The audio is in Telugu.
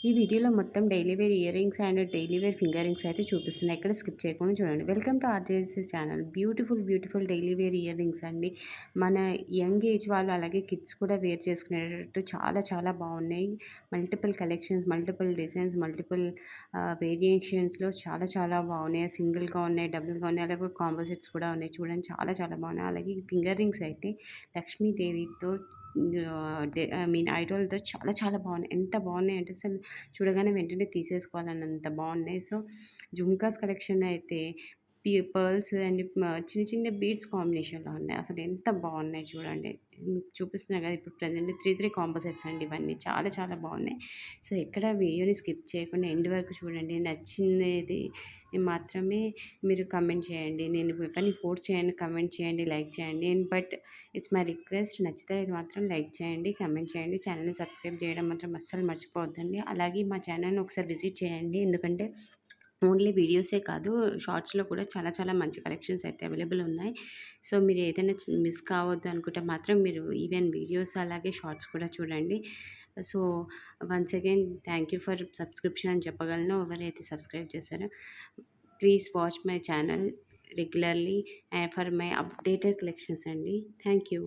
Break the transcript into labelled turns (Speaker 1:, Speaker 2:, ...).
Speaker 1: ఈ వీడియోలో మొత్తం daily wear earrings and daily wear finger rings అయితే చూపిస్తున్నాయి. ఎక్కడ స్కిప్ చేయకుండా చూడండి. Welcome to RJSC channel. Beautiful daily wear earrings అండి. మన యంగ్ ఏజ్ వాళ్ళు అలాగే కిడ్స్ కూడా వేర్ చేసుకునేటట్టు చాలా బాగున్నాయి. Multiple collections, multiple designs, multiple వేరియేషన్స్లో చాలా బాగున్నాయి. సింగిల్గా ఉన్నాయి, డబుల్గా ఉన్నాయి, అలాగే కాంపోజిట్స్ కూడా ఉన్నాయి. చూడండి చాలా బాగున్నాయి. అలాగే ఫింగర్ రింగ్స్ అయితే లక్ష్మీదేవితో ఐడల్‌తో చాలా బాగున్నాయి. ఎంత బాగున్నాయంటే అసలు చూడగానే వెంటనే తీసేసుకోవాలన్నంత బాగున్నాయి. సో, జుమ్కాస్ కలెక్షన్ అయితే పర్ల్స్ అండ్ చిన్న బీడ్స్ కాంబినేషన్‌లో ఉన్నాయి. అసలు ఎంత బాగున్నాయి చూడండి. మీకు చూపిస్తున్నా కదా! ఇప్పుడు ప్రెజెంట్ 3 కాంబో సెట్స్ అండి ఇవన్నీ. చాలా బాగున్నాయి. సో, ఎక్కడ వీడియోని స్కిప్ చేయకుండా ఎండ్ వరకు చూడండి. నచ్చినది మాత్రమే మీరు కమెంట్ చేయండి. నేను ఎవరిని ఫోర్స్ చేయను. కమెంట్ చేయండి, లైక్ చేయండి. But it's my request. నచ్చితే మాత్రం లైక్ చేయండి, కమెంట్ చేయండి. ఛానల్‌ని సబ్స్క్రైబ్ చేయడం మాత్రం అస్సలు మర్చిపోవద్దండి. అలాగే మా ఛానల్‌ని ఒకసారి విజిట్ చేయండి. ఎందుకంటే ఓన్లీ వీడియోసే కాదు, షార్ట్స్‌లో కూడా చాలా మంచి కలెక్షన్స్ అయితే అవైలబుల్ ఉన్నాయి. సో, మీరు ఏదైనా మిస్ కావద్దు అనుకుంటే మాత్రం మీరు ఈవెన్ వీడియోస్ అలాగే షార్ట్స్ కూడా చూడండి. So, once again thank you for subscription అని చెప్పగలను. ఎవరైతే సబ్స్క్రైబ్ చేశారో please watch my channel regularly for my updated collections అండి. Thank you.